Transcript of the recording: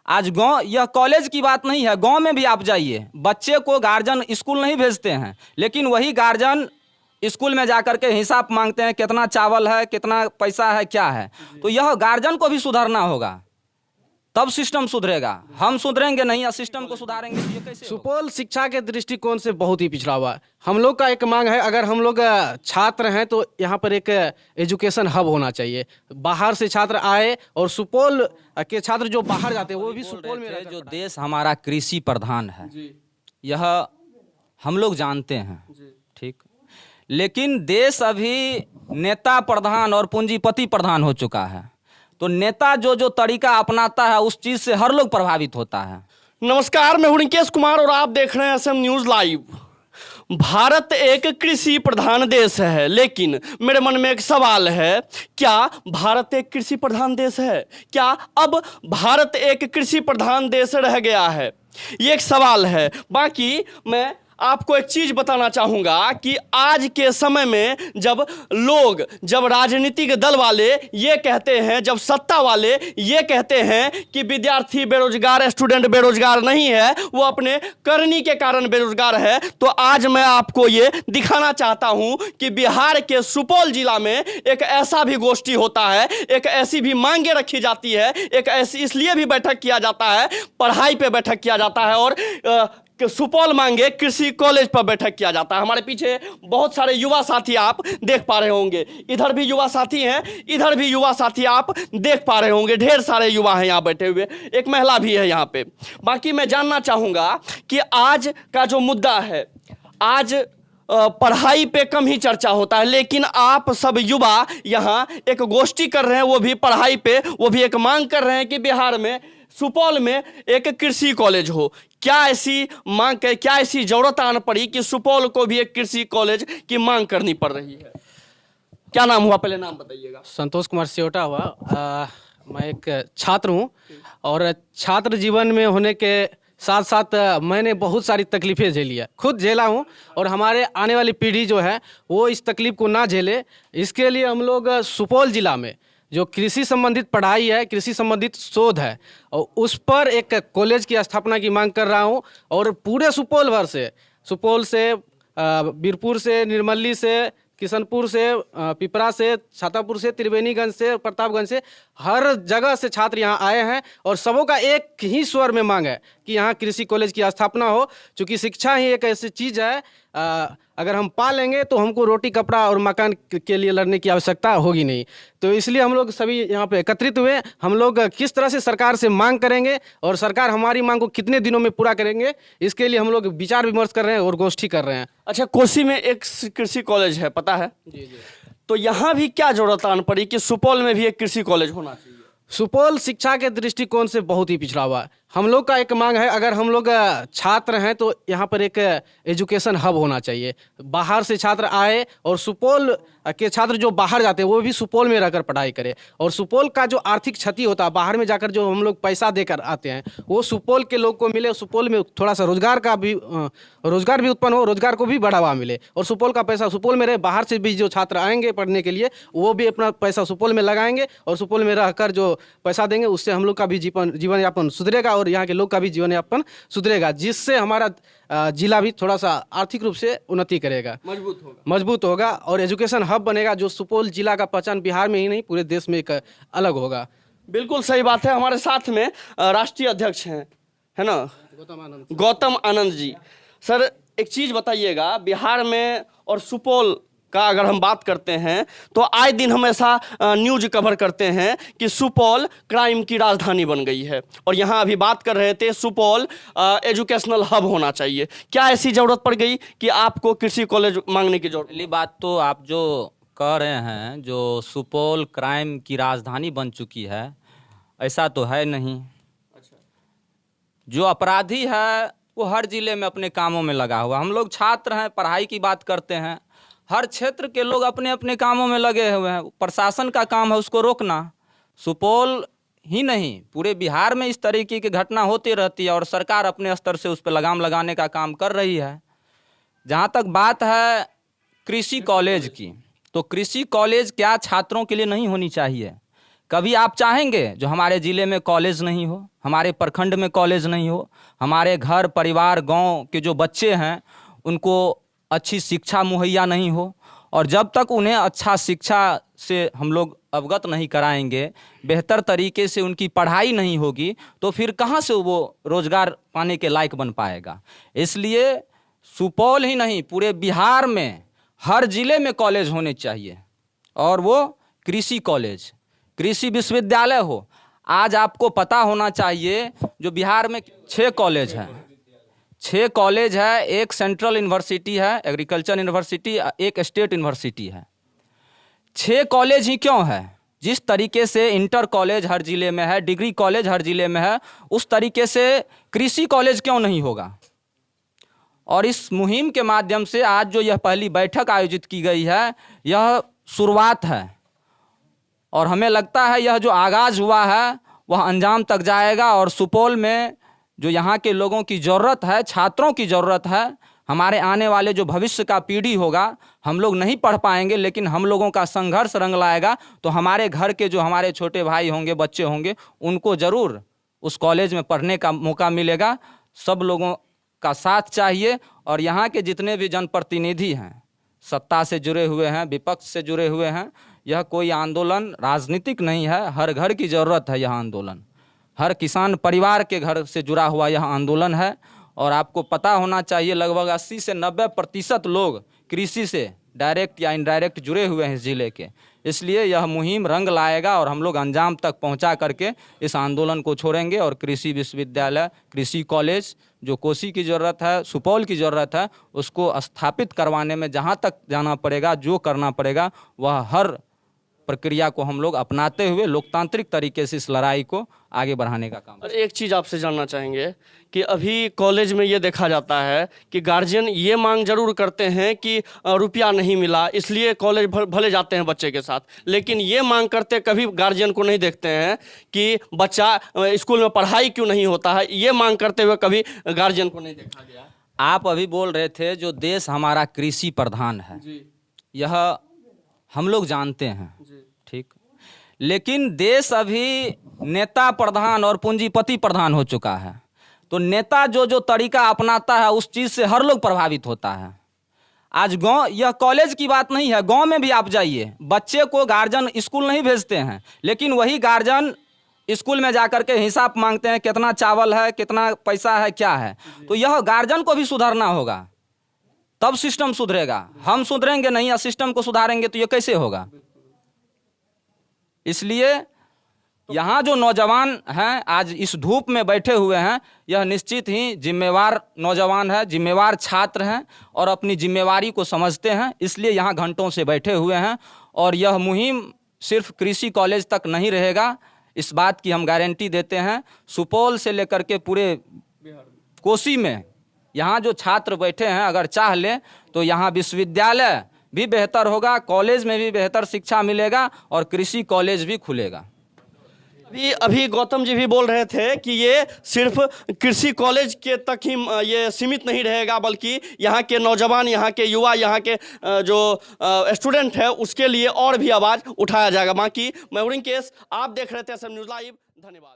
आज गांव, यह कॉलेज की बात नहीं है, गांव में भी आप जाइए, बच्चे को गार्जियन स्कूल नहीं भेजते हैं, लेकिन वही गार्जियन स्कूल में जाकर के हिसाब मांगते हैं, कितना चावल है, कितना पैसा है, क्या है। तो यह गार्जियन को भी सुधारना होगा, तब सिस्टम सुधरेगा। हम सुधरेंगे नहीं या सिस्टम को सुधारेंगे तो ये कैसे होगा? सुपौल शिक्षा के दृष्टिकोण से बहुत ही पिछड़ा हुआ है। हम लोग का एक मांग है, अगर हम लोग छात्र हैं तो यहाँ पर एक एजुकेशन हब होना चाहिए। बाहर से छात्र आए और सुपौल के छात्र जो बाहर जाते हैं वो भी सुपौल में रहकर जो देश हमारा कृषि प्रधान है, यह हम लोग जानते हैं, ठीक, लेकिन देश अभी नेता प्रधान और पूंजीपति प्रधान हो चुका है। तो नेता जो जो तरीका अपनाता है उस चीज से हर लोग प्रभावित होता है। नमस्कार, मैं हूं रिंकेश कुमार और आप देख रहे हैं असम न्यूज लाइव। भारत एक कृषि प्रधान देश है, लेकिन मेरे मन में एक सवाल है, क्या भारत एक कृषि प्रधान देश है? क्या अब भारत एक कृषि प्रधान देश रह गया है? ये एक सवाल है। बाकी मैं आपको एक चीज बताना चाहूंगा कि आज के समय में जब राजनीतिक दल वाले ये कहते हैं, जब सत्ता वाले ये कहते हैं कि विद्यार्थी बेरोजगार, स्टूडेंट बेरोजगार नहीं है, वो अपने करनी के कारण बेरोजगार है, तो आज मैं आपको ये दिखाना चाहता हूं कि बिहार के सुपौल जिला में एक ऐसा भी गोष्ठी होता है, एक ऐसी भी मांगे रखी जाती है, एक ऐसी इसलिए भी बैठक किया जाता है, पढ़ाई पे बैठक किया जाता है और सुपौल मांगे कृषि कॉलेज पर बैठक किया जाता है। हमारे पीछे बहुत सारे युवा साथी आप देख पा रहे होंगे, इधर भी युवा साथी हैं, इधर भी युवा साथी आप देख पा रहे होंगे, ढेर सारे युवा हैं यहाँ बैठे हुए, एक महिला भी है यहाँ पे। बाकी मैं जानना चाहूंगा कि आज का जो मुद्दा है, आज पढ़ाई पे कम ही चर्चा होता है, लेकिन आप सब युवा यहाँ एक गोष्ठी कर रहे हैं, वो भी पढ़ाई पे, वो भी एक मांग कर रहे हैं कि बिहार में सुपौल में एक कृषि कॉलेज हो। क्या ऐसी मांग, क्या ऐसी जरूरत आन पड़ी कि सुपौल को भी एक कृषि कॉलेज की मांग करनी पड़ रही है? क्या नाम हुआ, पहले नाम बताइएगा। संतोष कुमार सेवटा हुआ। मैं एक छात्र हूँ और छात्र जीवन में होने के साथ साथ मैंने बहुत सारी तकलीफें झेली है, खुद झेला हूँ, और हमारे आने वाली पीढ़ी जो है वो इस तकलीफ को ना झेले, इसके लिए हम लोग सुपौल जिला में जो कृषि संबंधित पढ़ाई है, कृषि संबंधित शोध है, और उस पर एक कॉलेज की स्थापना की मांग कर रहा हूं। और पूरे सुपौल भर से, सुपौल से, बीरपुर से, निर्मली से, किशनपुर से, पिपरा से, छातापुर से, त्रिवेणीगंज से, प्रतापगंज से, हर जगह से छात्र यहाँ आए हैं और सबों का एक ही स्वर में मांग है कि यहाँ कृषि कॉलेज की स्थापना हो। चूँकि शिक्षा ही एक ऐसी चीज़ है, अगर हम पा लेंगे तो हमको रोटी, कपड़ा और मकान के लिए लड़ने की आवश्यकता होगी नहीं। तो इसलिए हम लोग सभी यहाँ पे एकत्रित हुए। हम लोग किस तरह से सरकार से मांग करेंगे और सरकार हमारी मांग को कितने दिनों में पूरा करेंगे, इसके लिए हम लोग विचार विमर्श कर रहे हैं और गोष्ठी कर रहे हैं। अच्छा, कोसी में एक कृषि कॉलेज है, पता है? जी। तो यहाँ भी क्या जरूरत आन पड़ी कि सुपौल में भी एक कृषि कॉलेज होना चाहिए? सुपौल शिक्षा के दृष्टिकोण से बहुत ही पिछड़ा हुआ है। हम लोग का एक मांग है, अगर हम लोग छात्र हैं तो यहाँ पर एक एजुकेशन हब होना चाहिए। बाहर से छात्र आए और सुपौल के छात्र जो बाहर जाते हैं वो भी सुपौल में रहकर पढ़ाई करें, और सुपौल का जो आर्थिक क्षति होता है, बाहर में जाकर जो हम लोग पैसा देकर आते हैं, वो सुपौल के लोग को मिले, सुपौल में थोड़ा सा रोजगार भी उत्पन्न हो, रोजगार को भी बढ़ावा मिले, और सुपौल का पैसा सुपौल में रहे। बाहर से भी जो छात्र आएंगे पढ़ने के लिए वो भी अपना पैसा सुपौल में लगाएंगे और सुपौल में रहकर जो पैसा देंगे उससे हम लोग का भी जीवन यापन सुधरेगा और यहाँ के लोग का भी जीवन यापन सुधरेगा, जिससे हमारा जिला भी थोड़ा सा आर्थिक रूप से उन्नति करेगा, मजबूत होगा और एजुकेशन हब बनेगा, जो सुपौल जिला का पहचान बिहार में ही नहीं पूरे देश में एक अलग होगा। बिल्कुल सही बात है। हमारे साथ में राष्ट्रीय अध्यक्ष हैं, है ना, गौतम आनंद जी। सर, एक चीज बताइएगा, बिहार में और सुपौल का अगर हम बात करते हैं तो आए दिन हम ऐसा न्यूज कवर करते हैं कि सुपौल क्राइम की राजधानी बन गई है, और यहाँ अभी बात कर रहे थे सुपौल एजुकेशनल हब होना चाहिए। क्या ऐसी जरूरत पड़ गई कि आपको कृषि कॉलेज मांगने की जरूरत? पहली बात तो आप जो कह रहे हैं, जो सुपौल क्राइम की राजधानी बन चुकी है, ऐसा तो है नहीं। जो अपराधी है वो हर जिले में अपने कामों में लगा हुआ। हम लोग छात्र हैं, पढ़ाई की बात करते हैं, हर क्षेत्र के लोग अपने अपने कामों में लगे हुए हैं। प्रशासन का काम है उसको रोकना। सुपौल ही नहीं, पूरे बिहार में इस तरीके की घटना होती रहती है और सरकार अपने स्तर से उस पर लगाम लगाने का काम कर रही है। जहाँ तक बात है कृषि कॉलेज की, तो कृषि कॉलेज क्या छात्रों के लिए नहीं होनी चाहिए? कभी आप चाहेंगे जो हमारे ज़िले में कॉलेज नहीं हो, हमारे प्रखंड में कॉलेज नहीं हो, हमारे घर परिवार गांव के जो बच्चे हैं उनको अच्छी शिक्षा मुहैया नहीं हो? और जब तक उन्हें अच्छा शिक्षा से हम लोग अवगत नहीं कराएंगे, बेहतर तरीके से उनकी पढ़ाई नहीं होगी, तो फिर कहाँ से वो रोज़गार पाने के लायक बन पाएगा। इसलिए सुपौल ही नहीं पूरे बिहार में हर ज़िले में कॉलेज होने चाहिए, और वो कृषि कॉलेज, कृषि विश्वविद्यालय हो। आज आपको पता होना चाहिए जो बिहार में 6 कॉलेज हैं, 6 कॉलेज है, एक सेंट्रल यूनिवर्सिटी है, एग्रीकल्चर यूनिवर्सिटी, एक स्टेट यूनिवर्सिटी है। 6 कॉलेज ही क्यों है? जिस तरीके से इंटर कॉलेज हर ज़िले में है, डिग्री कॉलेज हर ज़िले में है, उस तरीके से कृषि कॉलेज क्यों नहीं होगा? और इस मुहिम के माध्यम से आज जो यह पहली बैठक आयोजित की गई है, यह शुरुआत है, और हमें लगता है यह जो आगाज़ हुआ है वह अंजाम तक जाएगा। और सुपौल में जो यहाँ के लोगों की ज़रूरत है, छात्रों की ज़रूरत है, हमारे आने वाले जो भविष्य का पीढ़ी होगा, हम लोग नहीं पढ़ पाएंगे, लेकिन हम लोगों का संघर्ष रंग लाएगा, तो हमारे घर के जो हमारे छोटे भाई होंगे, बच्चे होंगे, उनको ज़रूर उस कॉलेज में पढ़ने का मौका मिलेगा। सब लोगों का साथ चाहिए, और यहाँ के जितने भी जनप्रतिनिधि हैं, सत्ता से जुड़े हुए हैं, विपक्ष से जुड़े हुए हैं, यह कोई आंदोलन राजनीतिक नहीं है, हर घर की ज़रूरत है यह आंदोलन, हर किसान परिवार के घर से जुड़ा हुआ यह आंदोलन है। और आपको पता होना चाहिए लगभग 80 से 90% लोग कृषि से डायरेक्ट या इनडायरेक्ट जुड़े हुए हैं इस ज़िले के। इसलिए यह मुहिम रंग लाएगा, और हम लोग अंजाम तक पहुंचा करके इस आंदोलन को छोड़ेंगे, और कृषि विश्वविद्यालय, कृषि कॉलेज जो कोसी की ज़रूरत है, सुपौल की ज़रूरत है, उसको स्थापित करवाने में जहां तक जाना पड़ेगा, जो करना पड़ेगा, वह हर प्रक्रिया को हम लोग अपनाते हुए लोकतांत्रिक तरीके से इस लड़ाई को आगे बढ़ाने का काम। और एक चीज़ आपसे जानना चाहेंगे कि अभी कॉलेज में ये देखा जाता है कि गार्जियन ये मांग जरूर करते हैं कि रुपया नहीं मिला इसलिए कॉलेज भले जाते हैं बच्चे के साथ, लेकिन ये मांग करते कभी गार्जियन को नहीं देखते हैं कि बच्चा स्कूल में पढ़ाई क्यों नहीं होता है। ये मांग करते हुए कभी गार्जियन को नहीं देखा गया। आप अभी बोल रहे थे जो देश हमारा कृषि प्रधान है, यह हम लोग जानते हैं, ठीक, लेकिन देश अभी नेता प्रधान और पूंजीपति प्रधान हो चुका है। तो नेता जो जो तरीका अपनाता है उस चीज़ से हर लोग प्रभावित होता है। आज गांव, यह कॉलेज की बात नहीं है, गांव में भी आप जाइए, बच्चे को गार्जियन स्कूल नहीं भेजते हैं, लेकिन वही गार्जियन स्कूल में जाकर के हिसाब मांगते हैं, कितना चावल है, कितना पैसा है, क्या है। तो यह गार्जियन को भी सुधारना होगा, तब सिस्टम सुधरेगा। हम सुधरेंगे नहीं या सिस्टम को सुधारेंगे तो ये कैसे होगा। इसलिए यहाँ जो नौजवान हैं आज इस धूप में बैठे हुए हैं, यह निश्चित ही जिम्मेवार नौजवान है, जिम्मेवार छात्र हैं, और अपनी जिम्मेवारी को समझते हैं, इसलिए यहाँ घंटों से बैठे हुए हैं। और यह मुहिम सिर्फ कृषि कॉलेज तक नहीं रहेगा, इस बात की हम गारंटी देते हैं। सुपौल से लेकर के पूरे कोसी में यहाँ जो छात्र बैठे हैं, अगर चाह लें तो यहाँ विश्वविद्यालय भी बेहतर होगा, कॉलेज में भी बेहतर शिक्षा मिलेगा, और कृषि कॉलेज भी खुलेगा। अभी गौतम जी भी बोल रहे थे कि ये सिर्फ कृषि कॉलेज के तक ही ये सीमित नहीं रहेगा, बल्कि यहाँ के नौजवान, यहाँ के युवा, यहाँ के जो स्टूडेंट है उसके लिए और भी आवाज़ उठाया जाएगा। बाकी मैं उरिंकेश, आप देख रहे थे SM न्यूज़ लाइव। धन्यवाद।